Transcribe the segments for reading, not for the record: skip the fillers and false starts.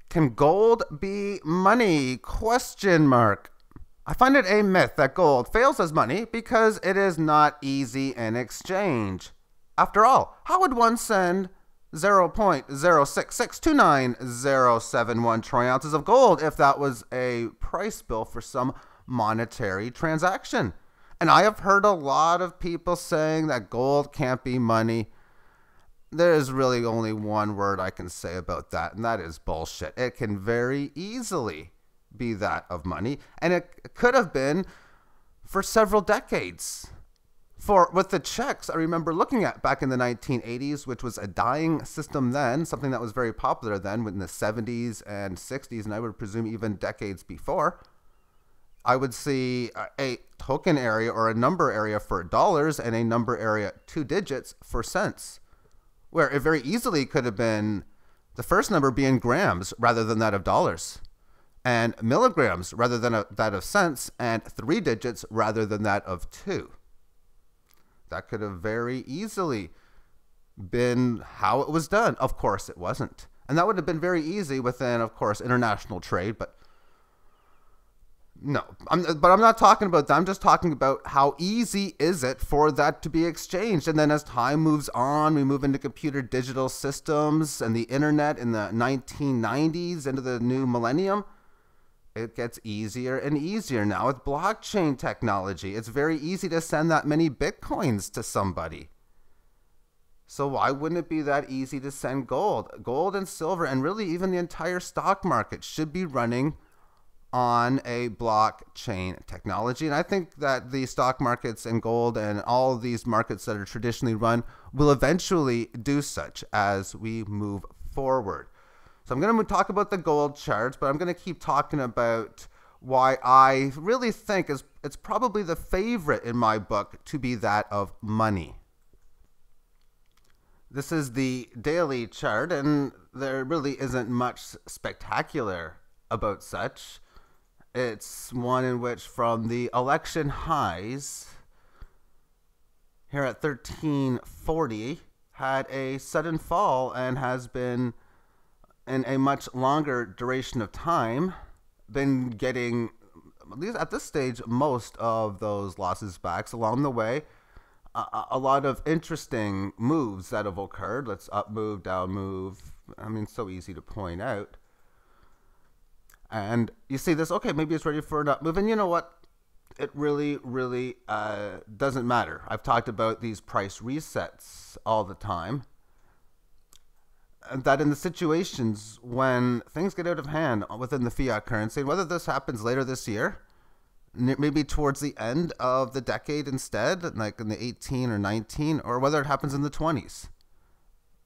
Can gold be money? Question mark. I find it a myth that gold fails as money because it is not easy in exchange. After all, how would one send 0.0662971 troy ounces of gold if that was a price bill for some monetary transaction? And I have heard a lot of people saying that gold can't be money. There is really only one word I can say about that, and that is bullshit. It can very easily be that of money, and it could have been for several decades. With the checks, I remember looking at back in the 1980s, which was a dying system then, something that was very popular then in the 70s and 60s, and I would presume even decades before. I would see a token area or a number area for dollars and a number area 2 digits for cents, where it very easily could have been the first number being grams rather than that of dollars, and milligrams rather than that of cents, and 3 digits rather than that of 2. That could have very easily been how it was done. Of course, it wasn't. And that would have been very easy within, of course, international trade, but no. I'm not talking about that. I'm just talking about how easy is it for that to be exchanged. And then as time moves on, we move into computer digital systems and the internet in the 1990s into the new millennium. It gets easier and easier now with blockchain technology. It's very easy to send that many bitcoins to somebody. So why wouldn't it be that easy to send gold? Gold and silver, and really even the entire stock market, should be running on a blockchain technology. And I think that the stock markets and gold and all of these markets that are traditionally run will eventually do such as we move forward. So I'm going to talk about the gold charts, but I'm going to keep talking about why I really think it's probably the favorite in my book to be that of money. This is the daily chart, and there really isn't much spectacular about such. It's one in which from the election highs here at 1340 had a sudden fall and has been in a much longer duration of time been getting, at least at this stage, most of those losses back. Along the way, a lot of interesting moves that have occurred. Let's up move, down move. I mean, so easy to point out. And you see this, okay, maybe it's ready for an up move. And you know what? It really, really doesn't matter. I've talked about these price resets all the time. And that in the situations when things get out of hand within the fiat currency, and whether this happens later this year, maybe towards the end of the decade instead, like in the 18 or 19, or whether it happens in the 20s.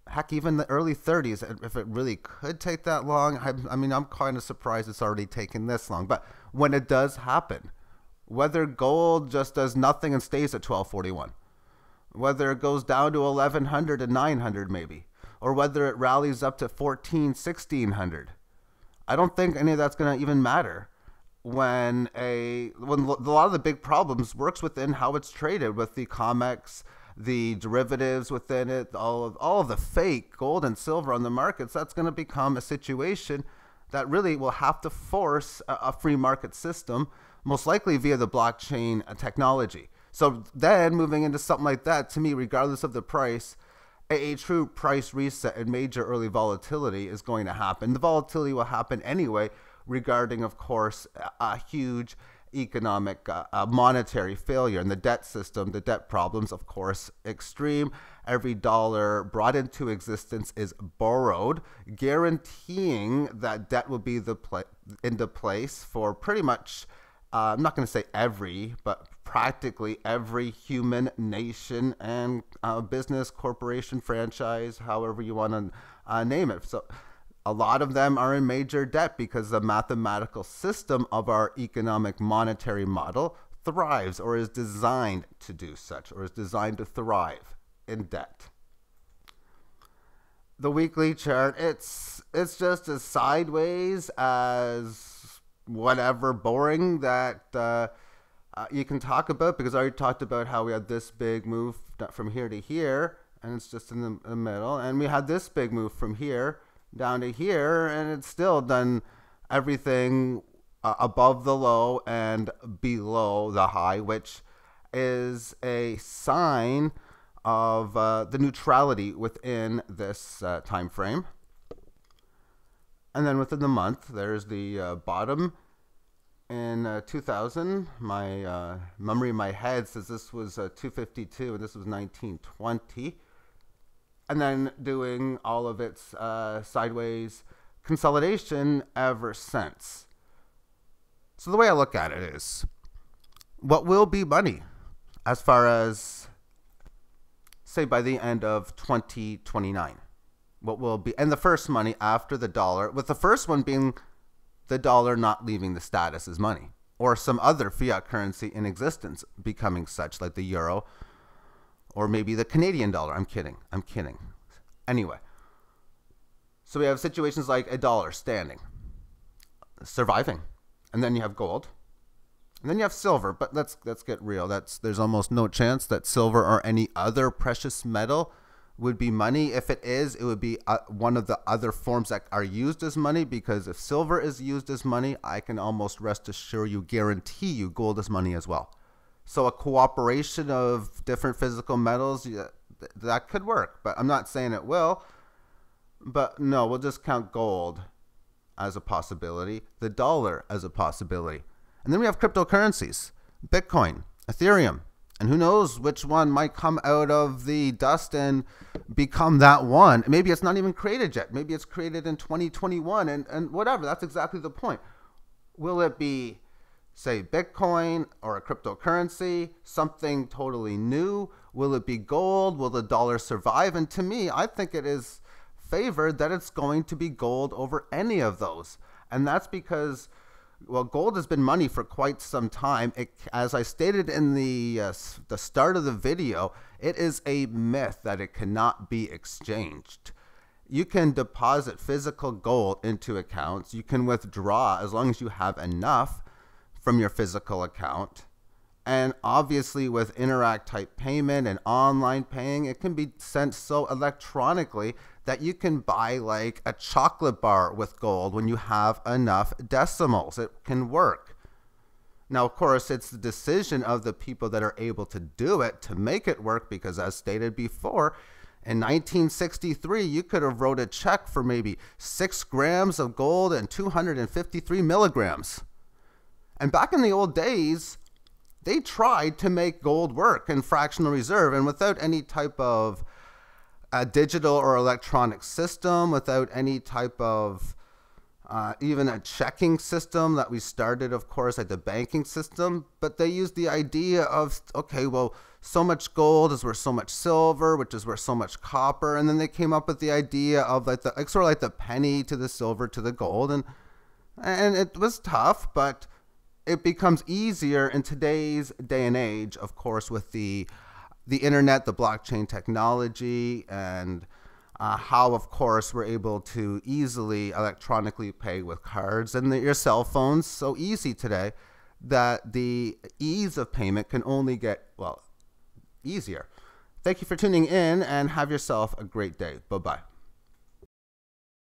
Heck, even the early 30s, if it really could take that long. I mean, I'm kind of surprised it's already taken this long. But when it does happen, whether gold just does nothing and stays at 1241, whether it goes down to 1100 and 900 maybe, or whether it rallies up to 1600, I don't think any of that's going to even matter when a lot of the big problems works within how it's traded, with the COMEX, the derivatives within it, all of the fake gold and silver on the markets. That's going to become a situation that really will have to force a free market system, most likely via the blockchain technology. So then moving into something like that, to me, regardless of the price, a true price reset and major early volatility is going to happen. The volatility will happen anyway, regarding, of course, a huge economic monetary failure in the debt system. The debt problems, of course, extreme. Every dollar brought into existence is borrowed, guaranteeing that debt will be into place for pretty much, I'm not going to say every, but practically every human, nation, and business, corporation, franchise, however you want to name it. So a lot of them are in major debt because the mathematical system of our economic monetary model thrives, or is designed to do such, or is designed to thrive in debt. The weekly chart, it's just as sideways as whatever boring that you can talk about, because I already talked about how we had this big move from here to here, and it's just in the middle, and we had this big move from here down to here, and it's still done everything above the low and below the high, which is a sign of the neutrality within this time frame. And then within the month, there's the bottom in 2000. My memory in my head says this was 252 and this was 1920. And then doing all of its sideways consolidation ever since. So the way I look at it is, what will be money as far as, say, by the end of 2029? What will be, and the first money after the dollar, with the first one being the dollar not leaving the status as money, or some other fiat currency in existence becoming such, like the euro, or maybe the Canadian dollar. I'm kidding. Anyway, so we have situations like a dollar standing, surviving, and then you have gold, and then you have silver. But let's get real. There's almost no chance that silver or any other precious metal would be money. If it is, it would be one of the other forms that are used as money, because if silver is used as money, I can almost rest assure you, guarantee you, gold is money as well. So a cooperation of different physical metals, that could work, but I'm not saying it will. But no, we'll just count gold as a possibility, the dollar as a possibility. And then we have cryptocurrencies, Bitcoin, Ethereum, and who knows which one might come out of the dust and become that one. Maybe it's not even created yet. Maybe it's created in 2021 and whatever. That's exactly the point. Will it be, say, Bitcoin or a cryptocurrency, something totally new? Will it be gold? Will the dollar survive? And to me, I think it is favored that it's going to be gold over any of those. And that's because, well, gold has been money for quite some time. As I stated in the start of the video, it is a myth that it cannot be exchanged. You can deposit physical gold into accounts. You can withdraw as long as you have enough from your physical account. And obviously with Interact type payment and online paying, it can be sent so electronically that you can buy like a chocolate bar with gold when you have enough decimals. It can work. Now, of course, it's the decision of the people that are able to do it to make it work, because as stated before, in 1963, you could have wrote a check for maybe 6 grams of gold and 253 milligrams. And back in the old days, they tried to make gold work in fractional reserve, and without any type of digital or electronic system, without any type of even a checking system that we started, of course, like the banking system. But they used the idea of, okay, well, so much gold is worth so much silver, which is worth so much copper. And then they came up with the idea of like sort of like the penny to the silver to the gold. And it was tough, but it becomes easier in today's day and age, of course, with the internet, the blockchain technology, and how, of course, we're able to easily electronically pay with cards and your cell phones. So easy today that the ease of payment can only get, well, easier. Thank you for tuning in, and have yourself a great day. Bye-bye.